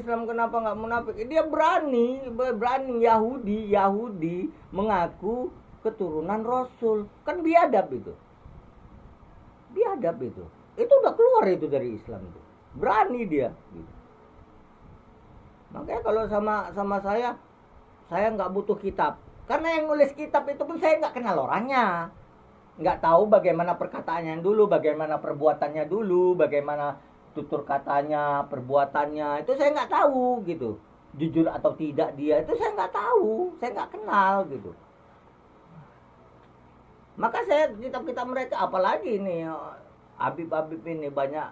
Islam, kenapa nggak munafik? Dia berani Yahudi mengaku keturunan Rasul. Kan biadab itu. Itu udah keluar itu dari Islam itu. Berani dia. Gitu. Makanya kalau sama saya nggak butuh kitab. Karena yang nulis kitab itu pun saya nggak kenal orangnya. Nggak tahu bagaimana perkataannya dulu, bagaimana perbuatannya dulu, bagaimana tutur katanya, perbuatannya. Itu saya nggak tahu gitu. Jujur atau tidak dia, itu saya nggak tahu. Saya nggak kenal gitu. Maka saya kitab-kitab mereka, apalagi ini Habib-habib ini banyak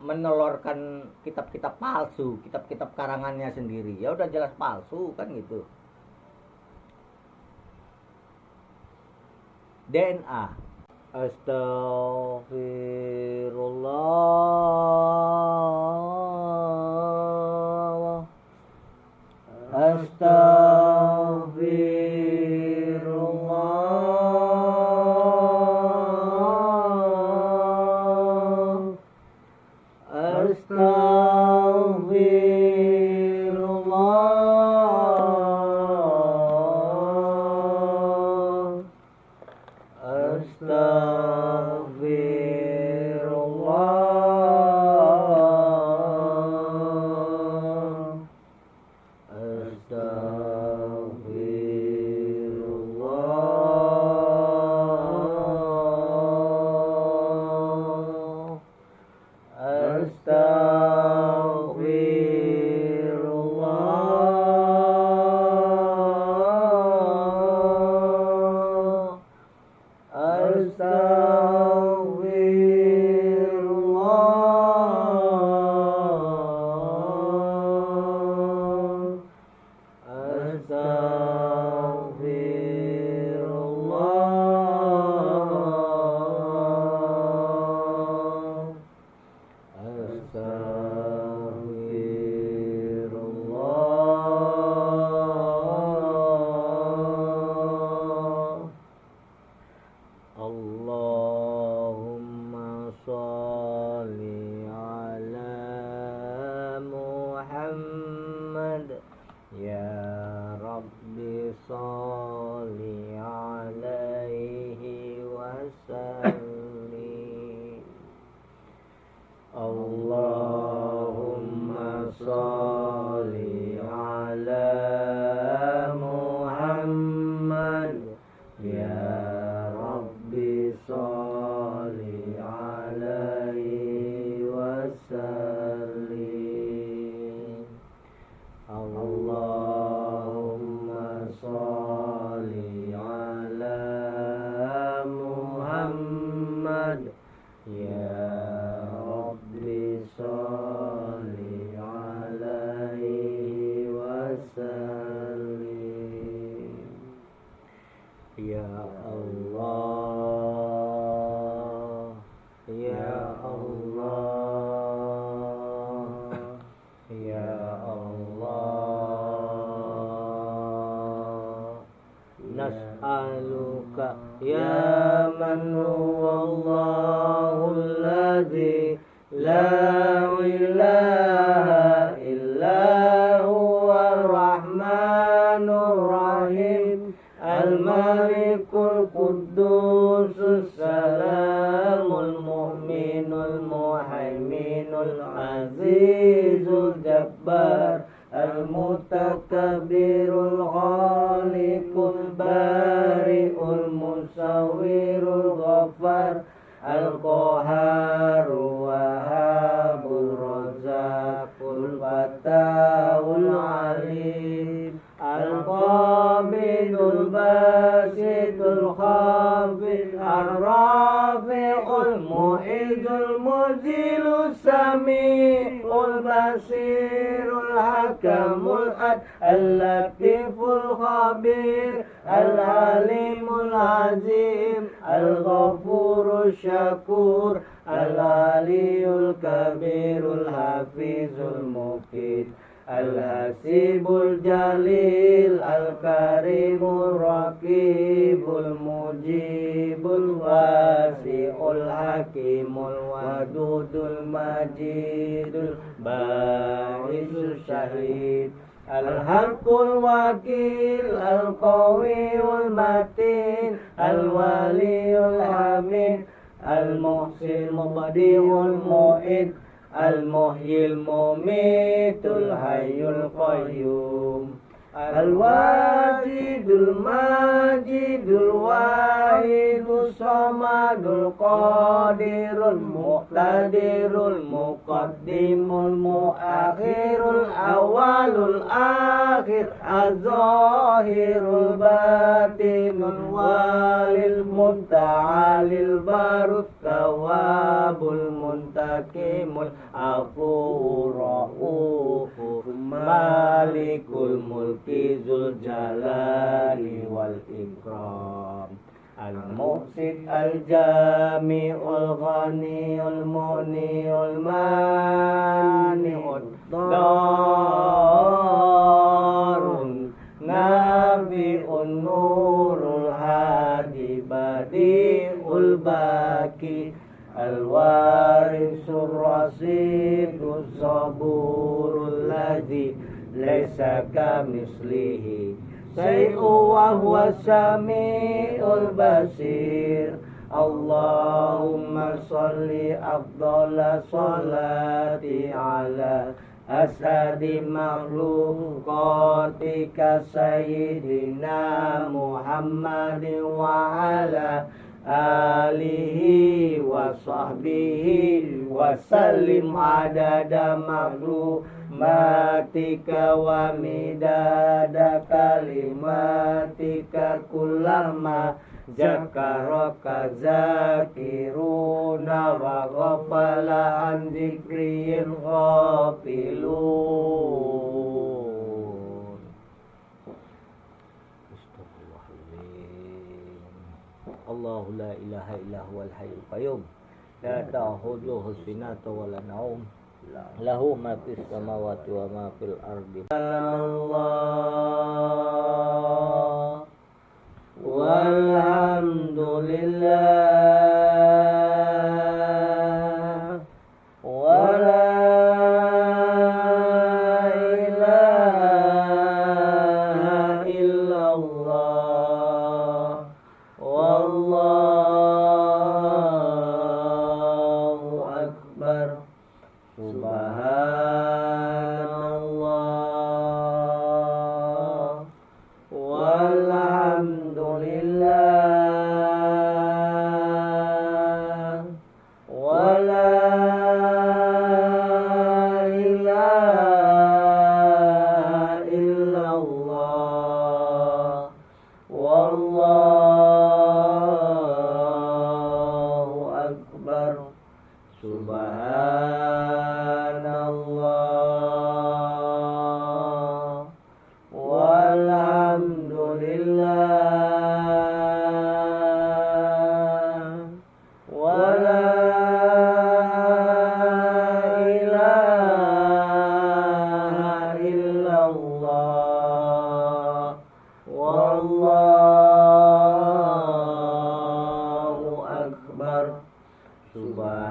menelorkan kitab-kitab palsu, kitab-kitab karangannya sendiri. Ya udah jelas palsu kan gitu. DNA. Astaghfirullah. Allahumma sholli ala Muhammad. Ya Rabbi sholli alaihi wasallim. Allahumma sholli ala Muhammad. Ya Rabbi sholli alaihi wasallim. Allahumma sholli ala Muhammad. Ya Rabbi sholli alaihi wasallim. Ya Allah, Ya Allah, Ya Allah. Nas'aluka ya man huwallahu alladhi la ilaha illa huwa ar-rahmanur rahim. Al-Malikul Quddus Salamul Mu'minul Muhaiminul Azizul Jabbar Al-Mutakabirul Khaliqul Bari'ul Musawwirul Ghaffar Al-Qaharu Wahabul Razaqul Fatahul Alim Al-Qabidul Basidul Khafid Ar-Rafi'ul Mu'izul Muzilul Sami'ul Basirul Hakamul Ad Al-Latiful Khabir Al-Alimul Azim Al-Ghafurul Syakur Al-Aliyul Kabirul Hafizul Muqid Al-Hasibul Jalil Al-Karimul Raqibul Mujibul Wasi'ul Hakimul Wadudul Majidul Ba'isul Syahid Al-Haqqul Wakil Al-Qawiyul Matin Al-Waliyul Hamid Al-Muhsin Mubadi'ul Mu'id Al-Muhyil Mumitul Hayyul Qayyum Al-Wajidul Majidul Wahidus Samadul Qadirul Muqtadirul Muqaddimul Muakhirul Awalul Akhir Az-Zahirul Batinul Walil Munta'alil Barut Tawabul Muntakimul Afur Ra'ufur Malikul Mulk Zul Jalali wal Ikram Al-Muqsid Al-Jami'ul Ghani'ul Muni'ul Mani'ud Darun Nabi'un Nurul Hadi Badi'ul Baki Al-Warisur Rasidus Saburul Ladzi Laisa kamislihi Say'u wa huwa sami'ul basir Allahumma salli afdala salati ala asadi makhlukatika Sayyidina Muhammadin wa ala alihi wa sahbihi wa sallim adada makhlukatika wa midada kalimatika kullama zakaraka zakiruna wa ghafala an dzikril ghafilun. Allahu la ilaha illa huwal hayyul qayyum la ta'khudhuhu sinatun wa la nawm lahu ma fis samawati wa ma fil ardi. Allah walhamdulillah wa la ilaha illallah wallahu akbar. Subhanallah walhamdulillah wa la ilaha illallah wallahu akbar. Subhanallah walhamdulillah wa la ilaha illallah wallahu akbar. Subhanallah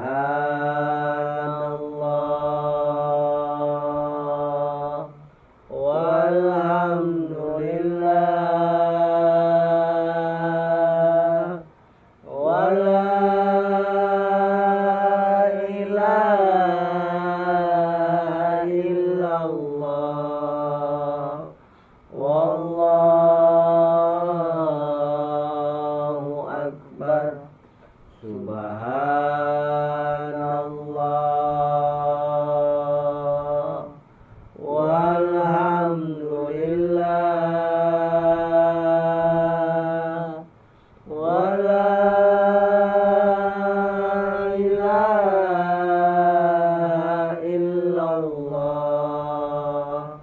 walhamdulillah wa la ilaha illallah wallahu akbar. Subhanallah walhamdulillah wa la ilaha illallah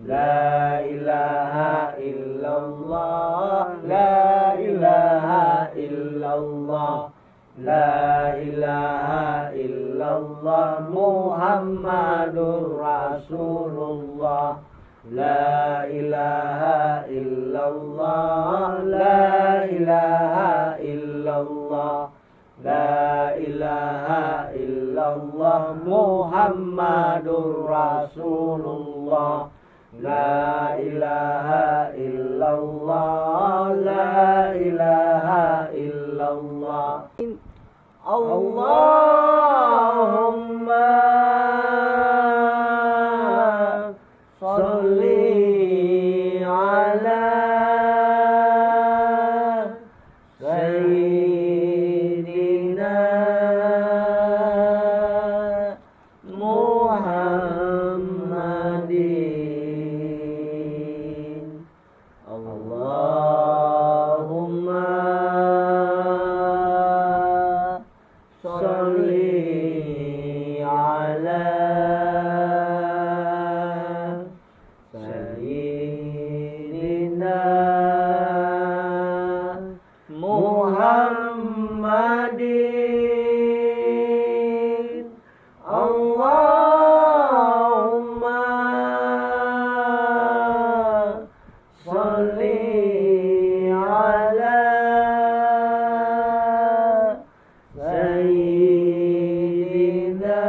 La ilaha illallah, la ilaha illallah, la ilaha illallah, Muhammadur Rasulullah. La ilaha illallah, la ilaha illallah, la ilaha illallah, Muhammadur Rasulullah. La ilaha illallah, la ilaha illallah. Allahumma salli ala sayyidina Muhammadin. Allahumma salli ala sayyidina Muhammadin. Allahumma salli ala sayyidina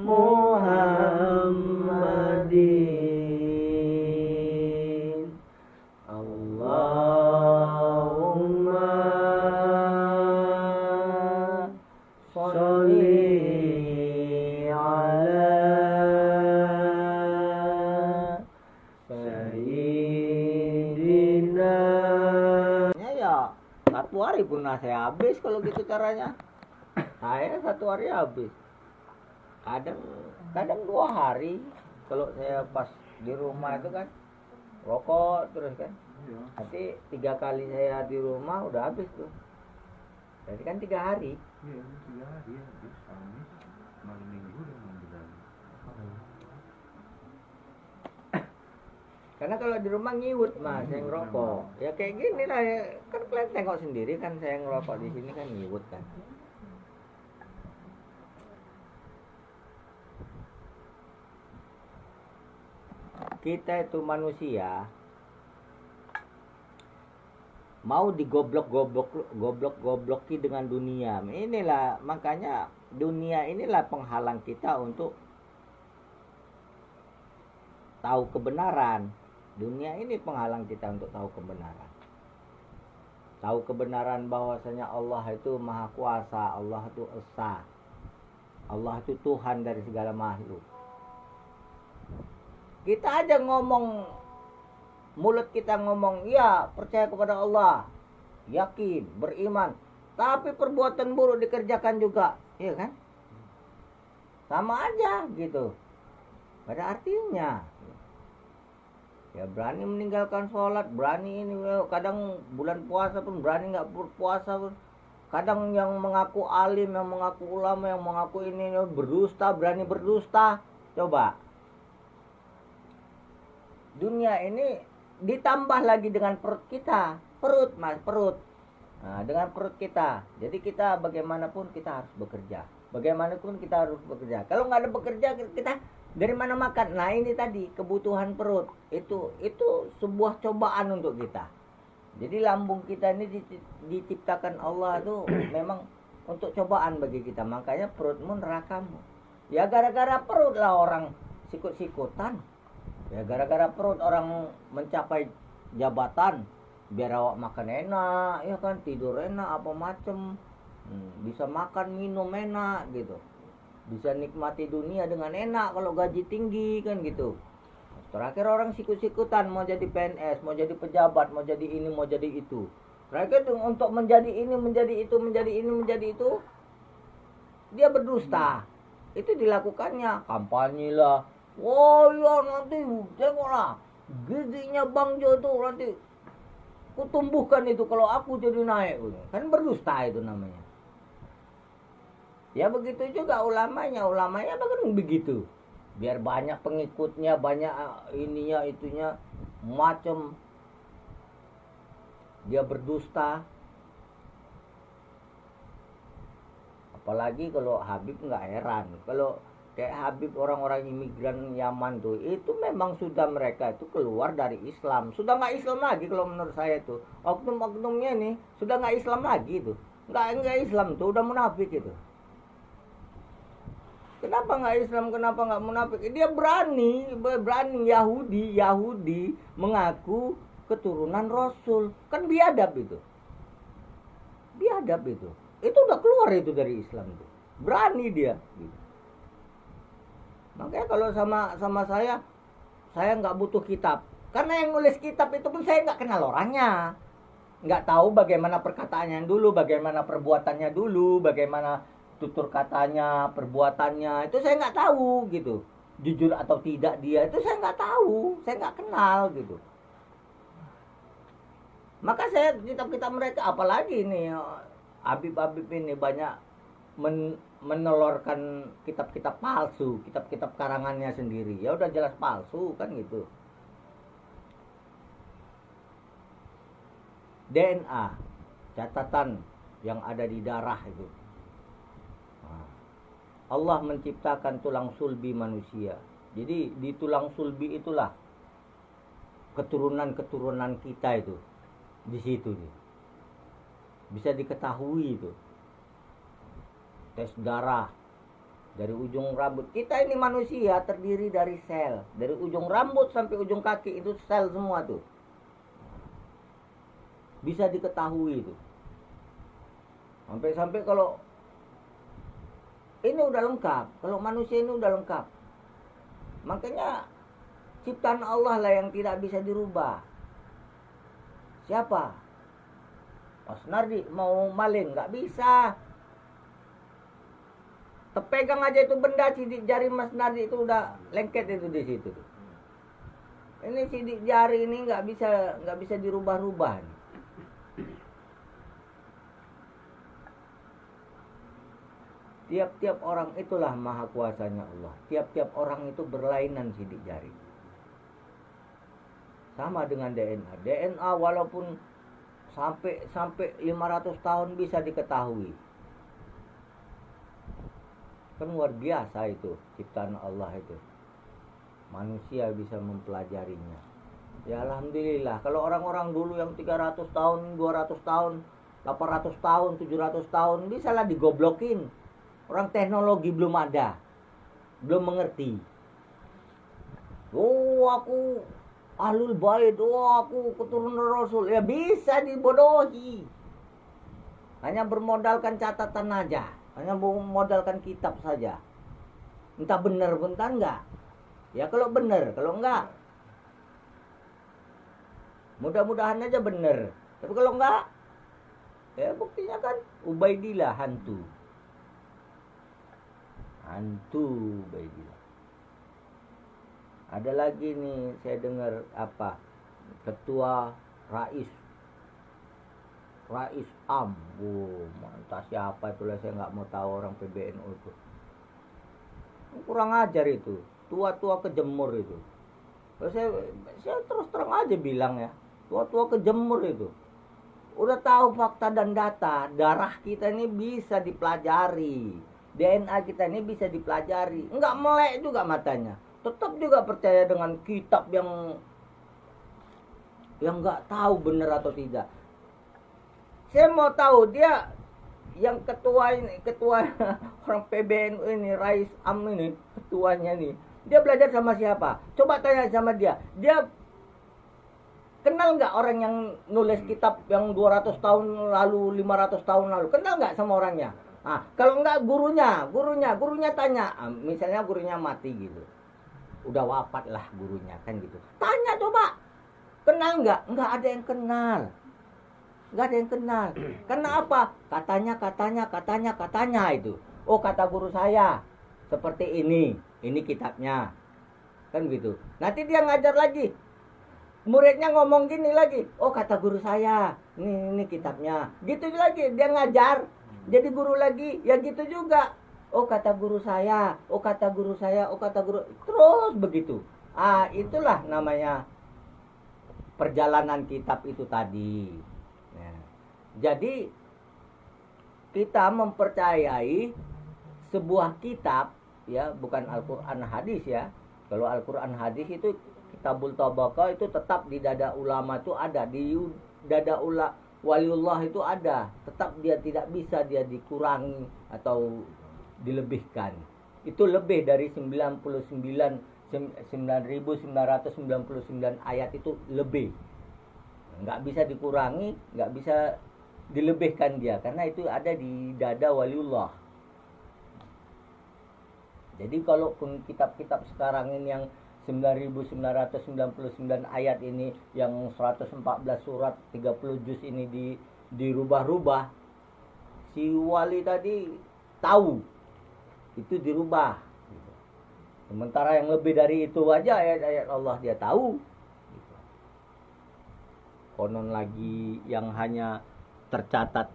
Muhammadin. Allahumma salli ala sayyidina. Ya, satu hari pun saya habis kalau gitu caranya. Saya satu hari habis. Kadang 2 hari kalau saya pas di rumah itu kan rokok terus kan. Nanti 3 kali saya di rumah udah habis tuh. Jadi kan 3 hari. Iya, 3 hari ya, habis Kamis, malam minggu udah bulan. Karena kalau di rumah ngiwut mas, saya ngerokok. Ya kayak gini lah ya. Kan kalian tengok sendiri kan saya ngerokok di sini kan ngiwut kan. Kita itu manusia mau digoblok-gobloki dengan dunia. Inilah makanya dunia inilah penghalang kita untuk tahu kebenaran. Dunia ini penghalang kita untuk tahu kebenaran. Tahu kebenaran bahwasanya Allah itu Maha Kuasa, Allah itu Esa. Allah itu Tuhan dari segala makhluk. Kita aja ngomong, mulut kita ngomong, ya percaya kepada Allah, yakin, beriman, tapi perbuatan buruk dikerjakan juga, iya kan? Sama aja gitu, gak ada artinya. Ya berani meninggalkan sholat, berani ini, kadang bulan puasa pun berani nggak berpuasa pun. Kadang yang mengaku alim, yang mengaku ulama, yang mengaku ini berdusta, berani berdusta. Coba. Dunia ini ditambah lagi dengan perut kita. Perut mas, perut. Nah, dengan perut kita. Jadi kita bagaimanapun kita harus bekerja. Bagaimanapun kita harus bekerja. Kalau nggak ada bekerja kita dari mana makan? Nah ini tadi kebutuhan perut. Itu sebuah cobaan untuk kita. Jadi lambung kita ini diciptakan Allah itu memang untuk cobaan bagi kita. Makanya perutmu nerakamu. Ya gara-gara perut lah orang sikut-sikutan. Ya gara-gara perut orang mencapai jabatan. Biar awak makan enak, ya kan, tidur enak, apa macem. Bisa makan, minum enak gitu. Bisa nikmati dunia dengan enak kalau gaji tinggi kan gitu. Terakhir orang sikut-sikutan mau jadi PNS, mau jadi pejabat, mau jadi ini, mau jadi itu. Terakhir untuk menjadi ini, menjadi itu, menjadi ini, menjadi itu, dia berdusta. Itu dilakukannya, kampanye lah. Oh ya nanti tengoklah giginya Bang Jo itu nanti kutumbuhkan itu kalau aku jadi naik. Kan berdusta itu namanya. Ya begitu juga ulamanya bahkan begitu. biar banyak pengikutnya, banyak ininya itunya macem, dia berdusta. Apalagi kalau Habib, nggak heran kalau kayak Habib, orang-orang imigran Yaman tuh, itu memang sudah mereka itu keluar dari Islam, sudah nggak Islam lagi. Kalau menurut saya tuh oknum-oknumnya nih sudah nggak Islam lagi tuh, nggak Islam tuh, udah munafik itu. Kenapa nggak Islam? Kenapa nggak munafik? Dia berani Yahudi mengaku keturunan Rasul, kan biadab itu. Itu udah keluar itu dari Islam tuh, berani dia. Gitu. Makanya kalau sama saya nggak butuh kitab, karena yang nulis kitab itu pun saya nggak kenal orangnya, nggak tahu bagaimana perkataannya dulu, bagaimana perbuatannya dulu, bagaimana tutur katanya, perbuatannya, itu saya nggak tahu gitu. Jujur atau tidak dia itu saya nggak tahu, saya nggak kenal gitu. Maka saya kitab-kitab mereka, apalagi ini Habib ini banyak menelorkan kitab-kitab palsu, kitab-kitab karangannya sendiri. Ya udah jelas palsu kan gitu. DNA, catatan yang ada di darah itu. Allah menciptakan tulang sulbi manusia. Jadi di tulang sulbi itulah keturunan-keturunan kita itu. Di situ nih. Bisa diketahui itu. Tes darah dari ujung rambut. Kita ini manusia terdiri dari sel. Dari ujung rambut sampai ujung kaki itu sel semua tuh. Bisa diketahui itu. Sampai-sampai kalau ini udah lengkap. Kalau manusia ini udah lengkap. Makanya ciptaan Allah lah yang tidak bisa dirubah. Siapa? Mas Nardi mau maling, nggak bisa. Terpegang aja itu benda, sidik jari Mas Nardi itu udah lengket itu di situ. Ini sidik jari ini nggak bisa dirubah-rubah. Tiap-tiap orang itulah maha kuasanya Allah. Tiap-tiap orang itu berlainan sidik jari. Sama dengan DNA. DNA walaupun sampai 500 tahun bisa diketahui. Kan luar biasa itu ciptaan Allah itu. Manusia bisa mempelajarinya. Ya alhamdulillah. Kalau orang-orang dulu yang 300 tahun, 200 tahun, 800 tahun, 700 tahun bisalah digoblokin. Orang teknologi belum ada, belum mengerti. Oh aku ahlul bait, oh aku keturunan Rasul. Ya bisa dibodohi. Hanya bermodalkan catatan aja, hanya bermodalkan kitab saja. Entah benar entah enggak. Ya kalau benar, kalau enggak, mudah-mudahan aja benar. Tapi kalau enggak, ya buktinya kan Ubaidillah hantu Ubaidillah. Ada lagi nih saya dengar apa, ketua Rais Am. Entah siapa itulah, saya nggak mau tahu orang PBNU itu. Kurang ajar itu, tua-tua kejemur itu. Saya terus terang aja bilang ya, tua-tua kejemur itu. Udah tahu fakta dan data, darah kita ini bisa dipelajari. DNA kita ini bisa dipelajari. Enggak melek juga matanya. Tetap juga percaya dengan kitab yang enggak tahu benar atau tidak. Saya mau tahu dia yang ketua orang PBNU ini, Rais Am ini, ketuanya nih. Dia belajar sama siapa? Coba tanya sama dia. Dia kenal nggak orang yang nulis kitab yang 200 tahun lalu, 500 tahun lalu? Kenal nggak sama orangnya? Nah, kalau enggak gurunya tanya. Misalnya gurunya mati gitu. Udah wafat lah gurunya kan gitu. Tanya coba. Kenal nggak? Nggak ada yang kenal. Nggak ada yang kenal. Karena apa? Katanya itu. Oh kata guru saya. Seperti ini. Ini kitabnya. Kan gitu. Nanti dia ngajar lagi. Muridnya ngomong gini lagi. Oh kata guru saya. Ini kitabnya. Gitu lagi. Dia ngajar. Jadi guru lagi. Ya gitu juga. oh kata guru saya, oh kata guru saya, oh kata guru, terus begitu. Itulah namanya perjalanan kitab itu tadi. Nah, jadi kita mempercayai sebuah kitab, ya, bukan Al-Quran hadis ya. Kalau Al-Quran hadis itu Kitabul Tabaqah itu tetap di dada ulama itu ada, di dada waliullah itu ada, tetap dia tidak bisa dia dikurangi atau dilebihkan. Itu lebih dari 9.999 ayat itu lebih. Nggak bisa dikurangi, nggak bisa dilebihkan dia, karena itu ada di dada waliullah. Jadi kalau kitab-kitab sekarang ini yang 9.999 ayat ini, yang 114 surat 30 juz ini dirubah-rubah, si wali tadi tahu itu dirubah. Sementara yang lebih dari itu aja ayat-ayat Allah dia tahu. Konon lagi yang hanya tercatat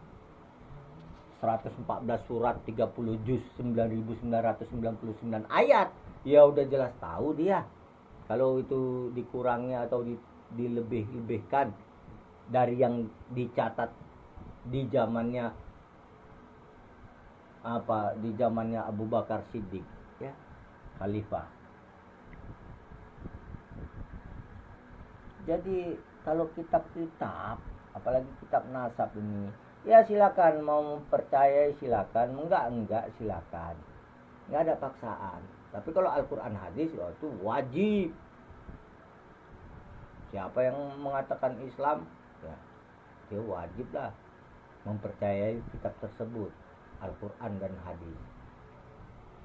114 surat 30 juz 9.999 ayat, ya udah jelas tahu dia. Kalau itu dikurangi atau dilebih-lebihkan dari yang dicatat di zamannya di zamannya Abu Bakar Siddiq, ya, khalifah. Jadi kalau kitab-kitab, apalagi kitab nasab ini, ya silakan, mau percaya silakan, enggak silakan, nggak ada paksaan. Tapi kalau Al-Quran hadis itu wajib. Siapa yang mengatakan Islam, ya dia wajib lah mempercayai kitab tersebut, Al-Quran dan hadis.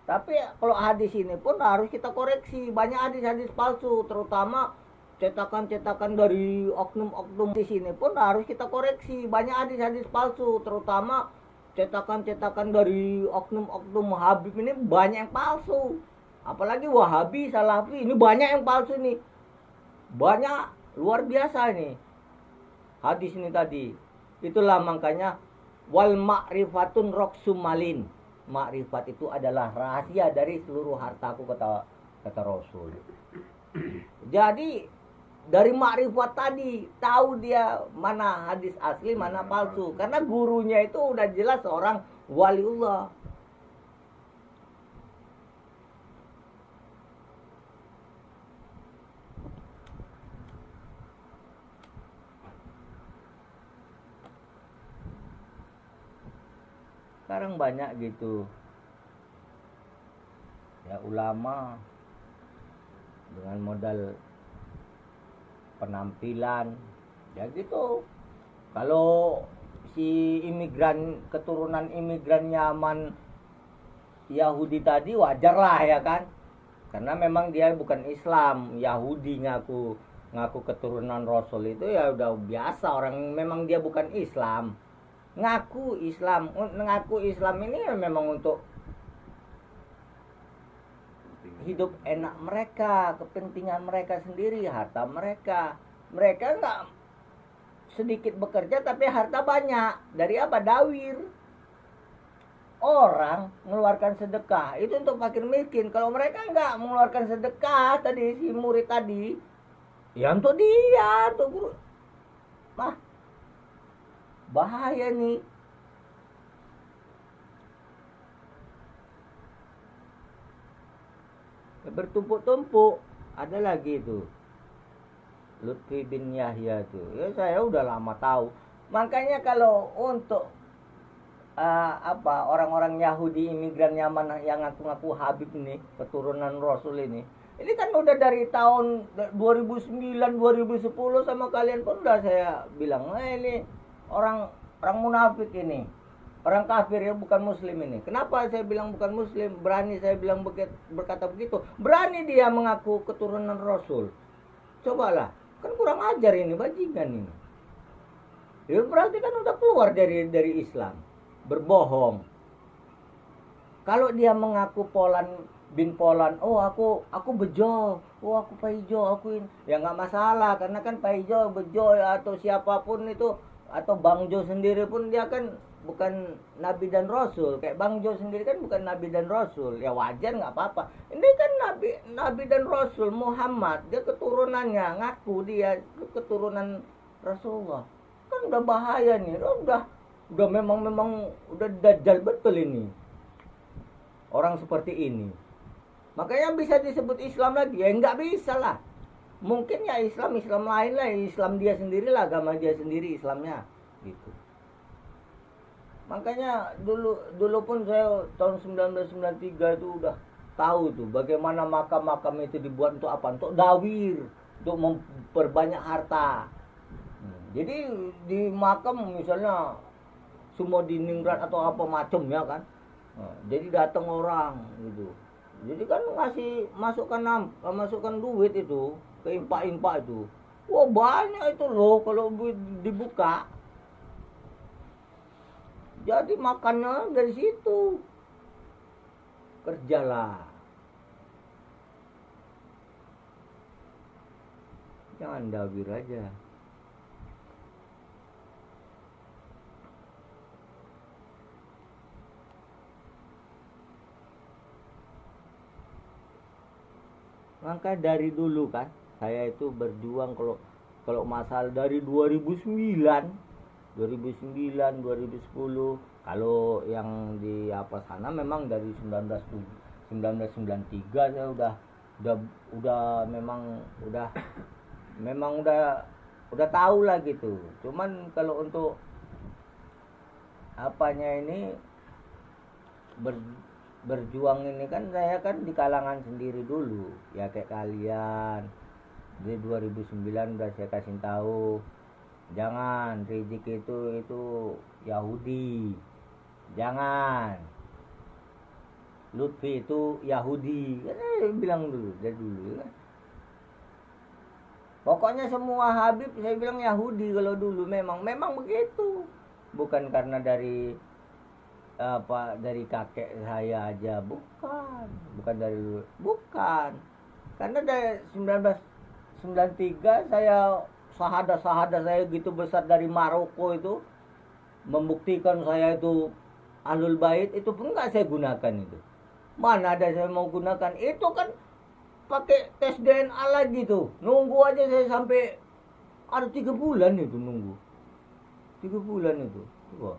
Tapi kalau hadis ini pun harus kita koreksi. Banyak hadis-hadis palsu, terutama cetakan-cetakan dari oknum-oknum. Di sini pun harus kita koreksi. Banyak hadis-hadis palsu, terutama cetakan-cetakan dari oknum-oknum Habib ini banyak yang palsu. Apalagi Wahabi, Salafi, ini banyak yang palsu nih. Banyak, luar biasa ini hadis ini tadi. Itulah makanya wal ma'rifatun roksumalin. Makrifat itu adalah rahasia dari seluruh hartaku, kata Rasul. Jadi dari makrifat tadi tahu dia mana hadis asli, mana palsu, karena gurunya itu udah jelas seorang waliullah. Sekarang banyak gitu ya ulama dengan modal penampilan ya gitu. Kalau si imigran, keturunan imigran Yaman Yahudi tadi, wajar lah ya kan, karena memang dia bukan Islam, Yahudi ngaku keturunan Rasul, itu ya udah biasa. Orang memang dia bukan Islam, ngaku Islam ini ya memang untuk hidup enak mereka, kepentingan mereka sendiri, harta mereka. Mereka nggak sedikit bekerja tapi harta banyak. Dari apa? Dawir. Orang mengeluarkan sedekah itu untuk fakir miskin. Kalau mereka nggak mengeluarkan sedekah tadi, si murid tadi, ya untuk dia, untuk guru. Bahaya nih. Bertumpuk-tumpuk. Ada lagi itu Lutfi bin Yahya tuh, ya saya udah lama tahu. Makanya kalau untuk orang-orang Yahudi imigran Yaman yang ngaku-ngaku Habib ini, keturunan Rasul ini kan udah dari tahun 2009 2010 sama kalian pun udah saya bilang, ini orang munafik ini, orang kafir ya, bukan muslim ini. Kenapa saya bilang bukan muslim? Berani saya bilang berkata begitu. Berani dia mengaku keturunan Rasul. Cobalah, kan kurang ajar ini, bajingan ini. Ya berarti kan udah keluar dari Islam, berbohong. Kalau dia mengaku Polan bin Polan, oh aku Bejo, oh aku Paijo, aku ini, ya nggak masalah, karena kan Paijo, Bejo atau siapapun itu atau Bang Jo sendiri pun dia kan bukan nabi dan rasul. Kayak Bang Jo sendiri kan bukan nabi dan rasul. Ya wajar nggak apa-apa. Ini kan nabi dan rasul Muhammad, dia keturunannya ngaku dia keturunan Rasulullah. Kan udah bahaya nih. Udah memang udah dajjal betul ini. Orang seperti ini. Makanya bisa disebut Islam lagi? Ya nggak bisa lah. Mungkin ya Islam lain lah, Islam dia sendiri lah, agama dia sendiri Islamnya gitu. Makanya dulu pun saya tahun 1993 itu udah tahu tuh bagaimana makam-makam itu dibuat untuk apa? Untuk dawir, untuk memperbanyak harta. Jadi di makam misalnya semua diningrat atau apa macamnya kan. Jadi datang orang gitu. Jadi kan masukkan duit itu ke impak-impak itu. Wah banyak itu loh kalau dibuka. Jadi makannya dari situ. Kerjalah. Jangan dawir aja. Maka dari dulu kan saya itu berjuang kalau masalah dari 2009 2010 kalau yang di apa sana memang dari 1993 saya udah memang udah tahu lah gitu. Cuman kalau untuk apanya ini berjuang ini kan saya kan di kalangan sendiri dulu ya kayak kalian. Di 2009 udah saya kasih tahu jangan Rizik itu Yahudi, jangan Lutfi itu Yahudi, bilang dulu dari dulu ya. Pokoknya semua Habib saya bilang Yahudi kalau dulu memang begitu, bukan karena dari kakek saya aja, bukan karena dari 1993 saya sahadat saya gitu besar dari Maroko itu membuktikan saya itu Ahlul Bait, itu pun nggak saya gunakan itu. Mana ada saya mau gunakan itu kan pakai tes DNA lagi tuh, nunggu aja saya sampai ada 3 bulan itu nunggu 3 bulan itu. Wah,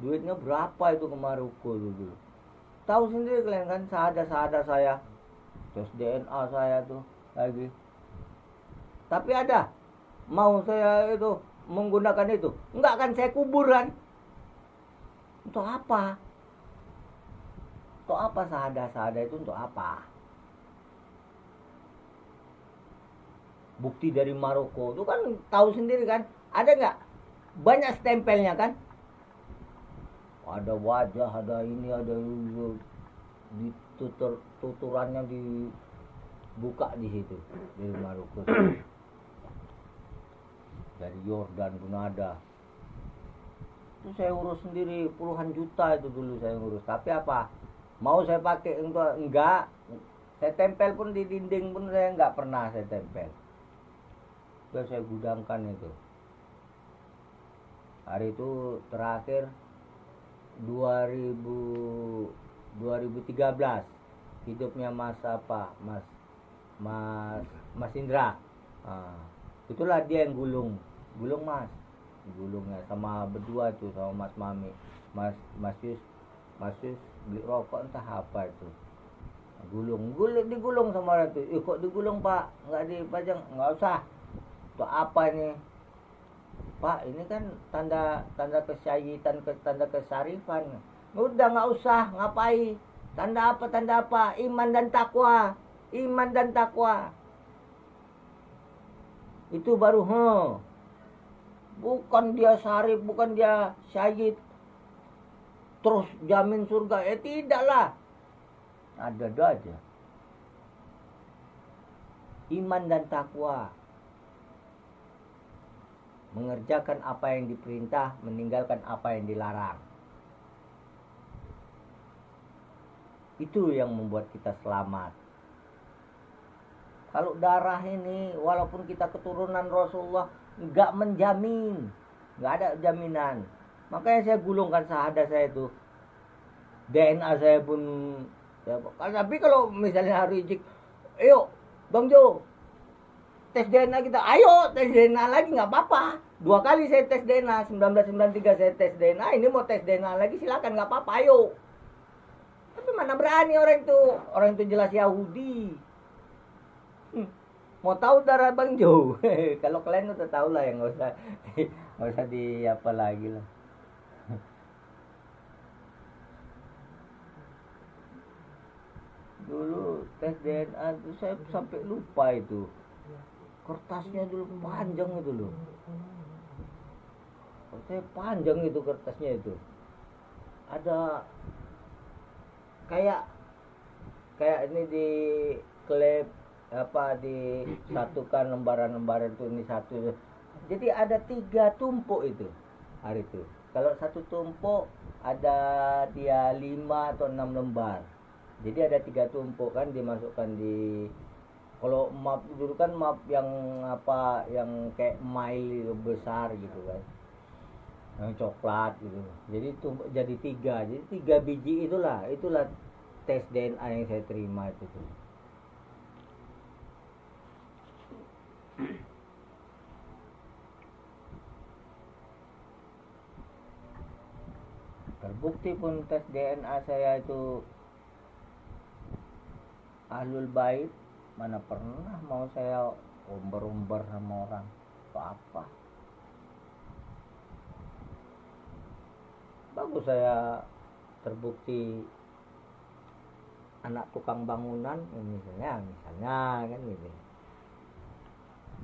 duitnya berapa itu ke Maroko dulu. Tahu sendiri kalian kan sahadat saya tes DNA saya tuh lagi. Tapi ada mau saya itu menggunakan itu, enggak kan saya kubur kan. Untuk apa sahadat itu untuk apa? Bukti dari Maroko itu kan tahu sendiri kan, ada nggak banyak stempelnya kan, ada wajah, ada ini, ada di tuturannya dibuka di situ dari Maroko. Dari Yordan pun ada. Itu saya urus sendiri puluhan juta itu dulu saya urus. Tapi apa? Mau saya pakai enggak. Saya tempel pun di dinding pun saya enggak pernah saya tempel. Sudah saya gudangkan itu. Hari itu terakhir 2013 hidupnya Mas Indra. Itulah dia yang gulung Mas, gulungnya sama berdua tuh sama Mas Mami, Mas Yus beli rokok entah apa itu, digulung sama orang tuh. Kok digulung Pak, nggak dipajang? Nggak usah. Untuk apa ini Pak? Ini kan tanda kesyahidan, tanda kesarifan. Udah nggak usah, ngapain? Tanda apa? Iman dan takwa. Itu baru bukan dia syarif, bukan dia syahid terus jamin surga, tidaklah. Ada aja iman dan takwa, mengerjakan apa yang diperintah, meninggalkan apa yang dilarang. Itu yang membuat kita selamat. Kalau darah ini, walaupun kita keturunan Rasulullah, nggak menjamin nggak ada jaminan. Makanya saya gulungkan syahadat saya itu. DNA saya pun ya, tapi kalau misalnya harus ijik, ayo Bang Jo, tes DNA kita, ayo tes DNA lagi nggak apa-apa. 2 kali saya tes DNA, 1993 saya tes DNA, ini mau tes DNA lagi silakan nggak apa-apa, ayo. Tapi mana berani orang itu jelas Yahudi. Mau tahu darah Bang Jo? Kalau kalian udah tahu lah, yang nggak usah di apa lagi lah. Dulu tes DNA itu saya sampai lupa itu. Kertasnya dulu panjang itu loh. Kertasnya panjang itu kertasnya itu. Ada kayak ini di klip apa disatukan lembaran-lembaran itu ini satu. Jadi ada 3 tumpuk itu hari itu. Kalau satu tumpuk ada dia 5 atau 6 lembar. Jadi ada 3 tumpuk kan dimasukkan di, kalau map dulu kan map yang apa yang kayak mile besar gitu kan, yang coklat gitu. Jadi tumpuk jadi 3, jadi 3 biji itulah tes DNA yang saya terima itu tuh. Terbukti pun tes DNA saya itu Ahlul Bait, mana pernah mau saya umbar-umbar sama orang apa. Bagus saya terbukti anak tukang bangunan misalnya kan gitu.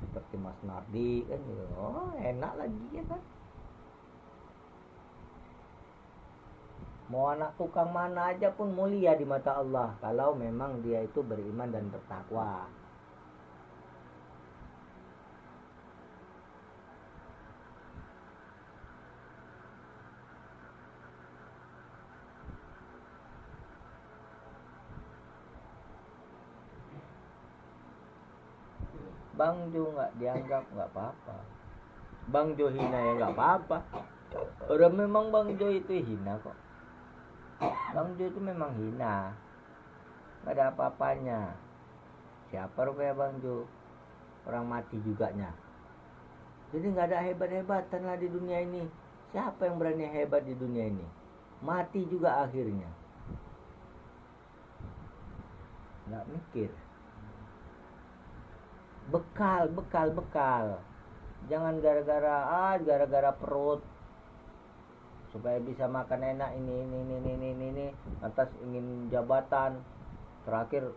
Seperti Mas Nardi kan gitu. Oh, enak lagi ya kan. Mau anak tukang mana aja pun mulia di mata Allah kalau memang dia itu beriman dan bertakwa. Bang Jo nggak dianggap nggak apa-apa. Bang Jo hina ya nggak apa-apa. Orang memang Bang Jo itu hina kok. Bang Jo itu memang hina, nggak ada apa-apanya. Siapa rupanya Bang Jo? Orang mati juga nya. Jadi nggak ada hebat-hebatan lah di dunia ini. Siapa yang berani hebat di dunia ini? Mati juga akhirnya. Nggak mikir. Bekal. Jangan gara-gara perut supaya bisa makan enak ini atas ingin jabatan, terakhir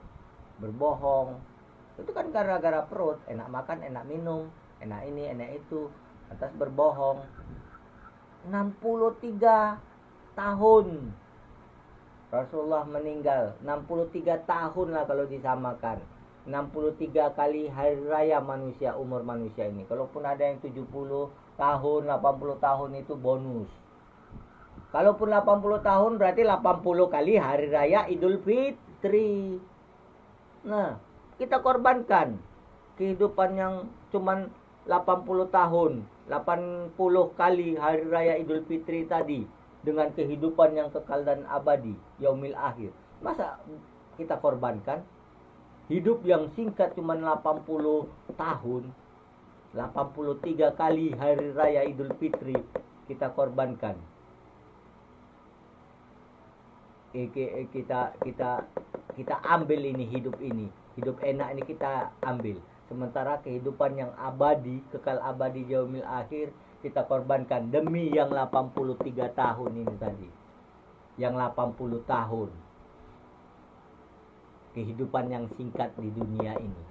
berbohong. Itu kan gara-gara perut, enak makan, enak minum, enak ini, enak itu, atas berbohong. 63 tahun Rasulullah meninggal, 63 tahun lah kalau disamakan. 63 kali hari raya manusia, umur manusia ini. Kalaupun ada yang 70 tahun, 80 tahun itu bonus. Kalaupun 80 tahun berarti 80 kali hari raya Idul Fitri. Nah, kita korbankan kehidupan yang cuman 80 tahun, 80 kali hari raya Idul Fitri tadi dengan kehidupan yang kekal dan abadi, yaumil akhir. Masa kita korbankan hidup yang singkat cuman 80 tahun, 83 kali hari raya Idul Fitri kita korbankan. Kita ambil ini hidup enak ini kita ambil, sementara kehidupan yang abadi, kekal abadi yaumil akhir kita korbankan demi yang 83 tahun ini tadi, yang 80 tahun kehidupan yang singkat di dunia ini,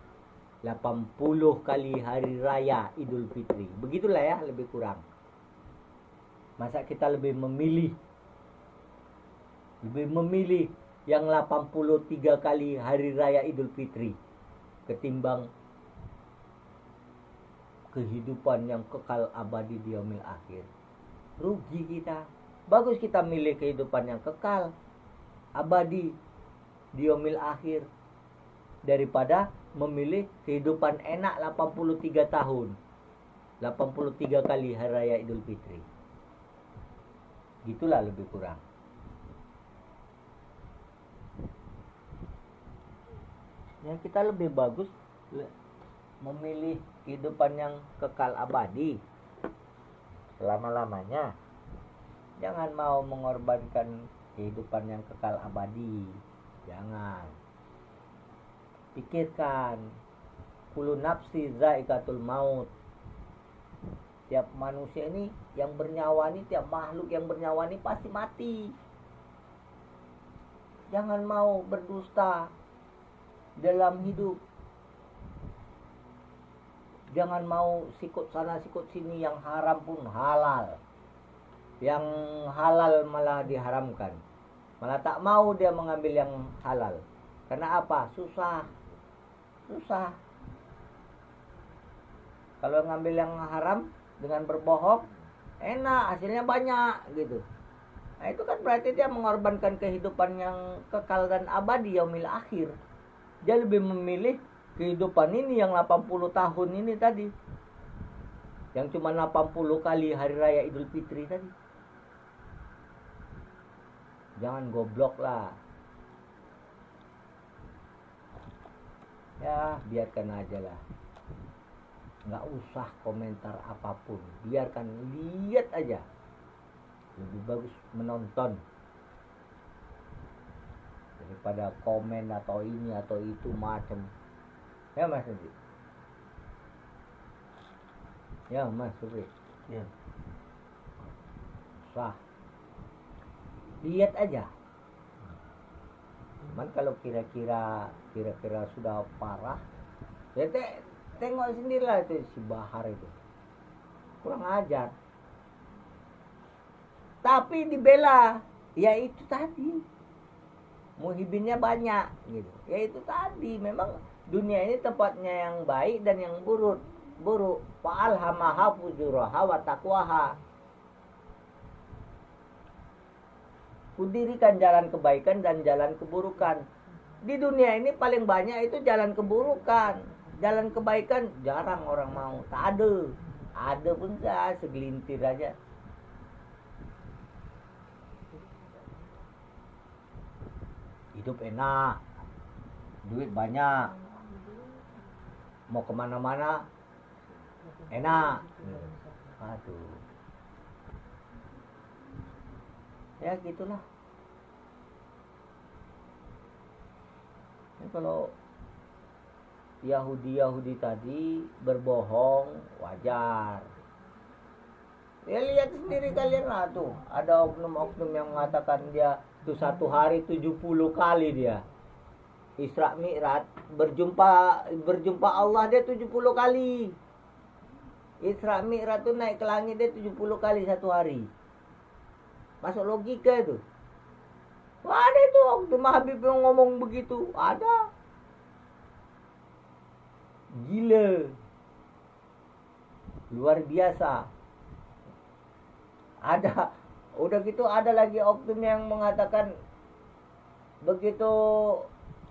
80 kali hari raya Idul Fitri, begitulah ya lebih kurang. Masa kita lebih memilih yang 83 kali hari raya Idul Fitri ketimbang kehidupan yang kekal abadi di yaumil akhir. Rugi kita. Bagus kita milih kehidupan yang kekal abadi di yaumil akhir daripada memilih kehidupan enak 83 tahun. 83 kali hari raya Idul Fitri. Gitulah lebih kurang. Ya kita lebih bagus memilih kehidupan yang kekal abadi selama-lamanya. Jangan mau mengorbankan kehidupan yang kekal abadi. Jangan. Pikirkan, kullu nafsi zaikatul maut. Tiap manusia ini yang bernyawa ini, tiap makhluk yang bernyawa ini pasti mati. Jangan mau berdusta dalam hidup. Jangan mau sikut sana sikut sini, yang haram pun halal. Yang halal malah diharamkan. Malah tak mau dia mengambil yang halal. Karena apa? Susah. Kalau ngambil yang haram dengan berbohong, enak, hasilnya banyak gitu. Nah itu kan berarti dia mengorbankan kehidupan yang kekal dan abadi, yaumil akhir. Dia lebih memilih kehidupan ini yang 80 tahun ini tadi, yang cuma 80 kali hari raya Idul Fitri tadi. Jangan goblok lah. Ya biarkan aja lah, nggak usah komentar apapun, biarkan, lihat aja. Lebih bagus menonton daripada komen atau ini atau itu macam. Ya Mas Supri. Ya Mas Supri. Ya. Sah. Lihat aja. Cuman kalau kira-kira sudah parah, ya tengok sendirilah itu si Bahar itu. Kurang ajar. Tapi dibela, ya itu tadi. Muhibinnya banyak gitu. Ya itu tadi, memang dunia ini tempatnya yang baik dan yang buruk. Fa'alhamaha fujuraha wa taqwaha. Kudirikan jalan kebaikan dan jalan keburukan. Di dunia ini paling banyak itu jalan keburukan. Jalan kebaikan jarang orang mau. Tak ada. Ada pun segelintir aja. Hidup enak, duit banyak, mau kemana-mana enak. Aduh, ya gitulah. Ini kalau Yahudi tadi berbohong wajar. Ya lihat sendiri kalian lah tuh, ada oknum-oknum yang mengatakan dia itu satu hari 70 kali dia Isra Mi'raj, berjumpa Allah dia 70 kali. Isra Mi'raj tuh naik ke langit dia 70 kali satu hari. Masuk logika itu? Wah, ada itu waktu Habib yang ngomong begitu, ada. Gila. Luar biasa. Ada. Udah gitu ada lagi oknum yang mengatakan begitu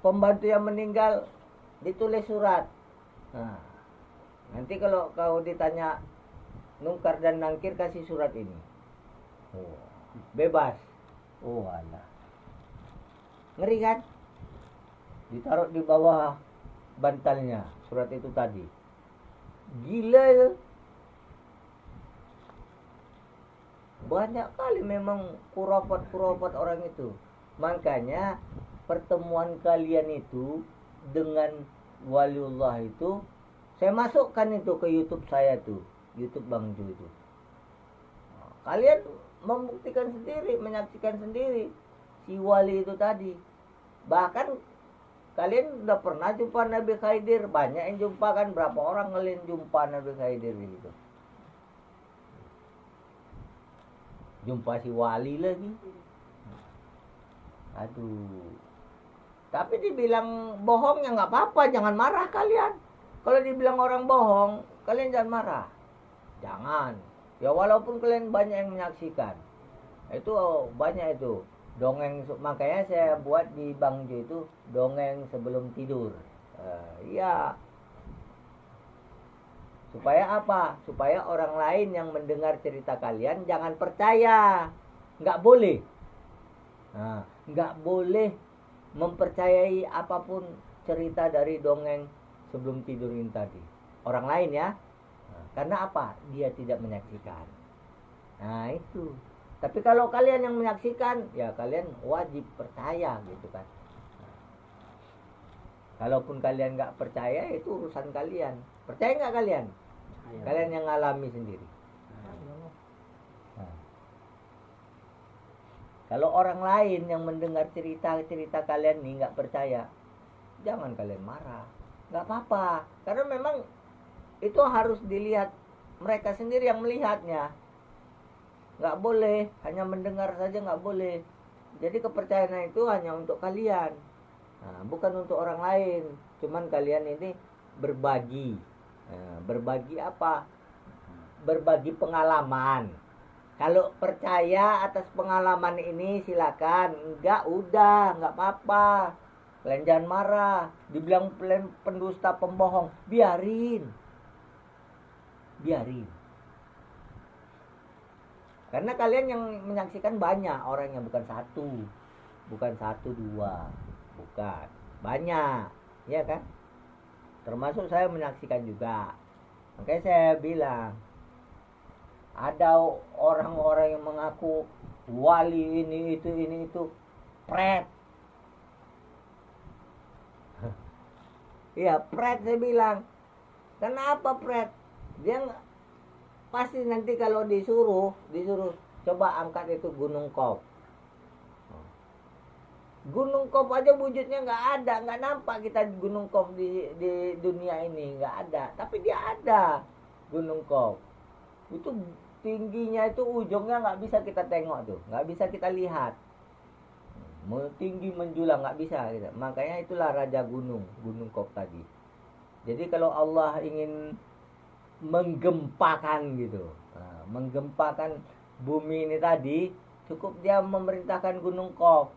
pembantu yang meninggal ditulis surat. Nah, nanti kalau kau ditanya nungkar dan nangkir, kasih surat ini. Oh, bebas. Oh alah. Ngeri kan? Ditaruh di bawah bantalnya surat itu tadi. Gila ya. Banyak kali memang kurafat orang itu. Makanya pertemuan kalian itu dengan waliullah itu, saya masukkan itu ke YouTube saya tuh, YouTube Bang Jo itu. Kalian membuktikan sendiri, menyaksikan sendiri si wali itu tadi. Bahkan kalian udah pernah jumpa Nabi Khidir, banyak yang jumpa kan, berapa orang kalian jumpa Nabi Khidir gitu. Jumpa si wali lagi. Aduh. Tapi dibilang bohong ya nggak apa-apa, jangan marah kalian. Kalau dibilang orang bohong, kalian jangan marah. Jangan. Ya walaupun kalian banyak yang menyaksikan. Itu banyak itu. Dongeng, makanya saya buat di Bang Jo itu dongeng sebelum tidur. Iya. Supaya apa? Supaya orang lain yang mendengar cerita kalian jangan percaya. Nggak boleh. Nah, nggak boleh mempercayai apapun cerita dari dongeng sebelum tidur ini tadi. Orang lain ya. Nah, karena apa? Dia tidak menyaksikan. Nah itu. Tapi kalau kalian yang menyaksikan, ya kalian wajib percaya gitu kan. Nah, kalaupun kalian nggak percaya, itu urusan kalian. Percaya nggak kalian? Kalian yang ngalami sendiri. Nah, kalau orang lain yang mendengar cerita-cerita kalian nih nggak percaya, jangan kalian marah. Nggak apa-apa. Karena memang itu harus dilihat mereka sendiri yang melihatnya. Nggak boleh hanya mendengar saja, nggak boleh. Jadi kepercayaan itu hanya untuk kalian, nah, bukan untuk orang lain. Cuman kalian ini berbagi. Nah, berbagi apa? Berbagi pengalaman. Kalau percaya atas pengalaman ini silakan. Enggak, udah, nggak apa-apa. Kalian jangan marah. Dibilang pendusta, pembohong, biarin. Karena kalian yang menyaksikan banyak orangnya, bukan satu dua, bukan banyak, ya kan? Termasuk saya menyaksikan juga. Makanya saya bilang ada orang-orang yang mengaku wali ini itu pret. Iya pret, saya bilang. Kenapa pret? Dia pasti nanti kalau disuruh coba angkat itu Gunung Kop. Gunung Kop aja wujudnya nggak nampak kita di Gunung Kop di dunia ini, nggak ada. Tapi dia ada Gunung Kop. Itu tingginya itu ujungnya nggak bisa kita tengok tuh, nggak bisa kita lihat. Tinggi menjulang nggak bisa gitu. Makanya itulah Raja Gunung Kop tadi. Jadi kalau Allah ingin menggempakan gitu, nah, menggempakan bumi ini tadi, cukup dia memerintahkan Gunung Kop.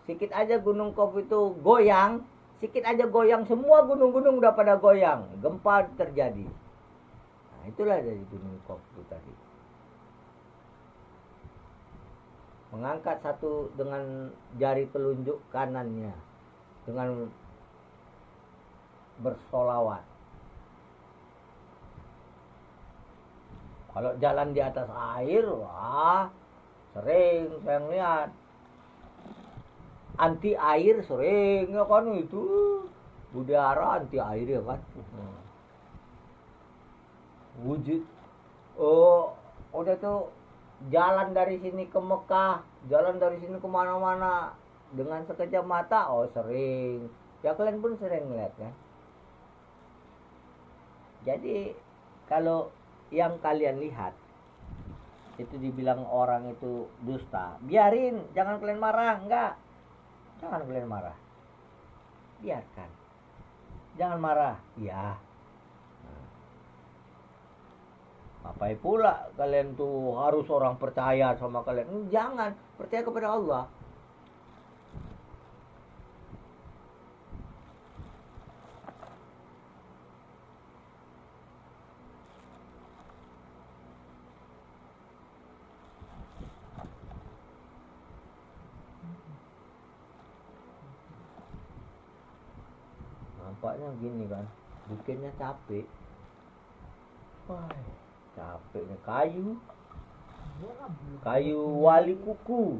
Sikit aja Gunung Kop itu goyang, semua gunung-gunung udah pada goyang, gempa terjadi. Nah, itulah dari Gunung Kop itu tadi. Mengangkat satu dengan jari telunjuk kanannya dengan bersolawat. Kalau jalan di atas air, wah, sering saya lihat. Anti air sering ya kan itu. Udara anti air ya kan. Wujud. Oh, udah tuh jalan dari sini ke Mekah, jalan dari sini ke mana-mana dengan sekejap mata, oh sering. Ya kalian pun sering lihat kan. Jadi kalau yang kalian lihat itu dibilang orang itu dusta, biarin, jangan kalian marah, jangan kalian marah, biarkan, jangan marah, ya. Apa pula kalian tuh harus orang percaya sama kalian? Jangan, percaya kepada Allah. Nampaknya gini kan, bikinnya capek. Wah, capeknya kayu wali kuku.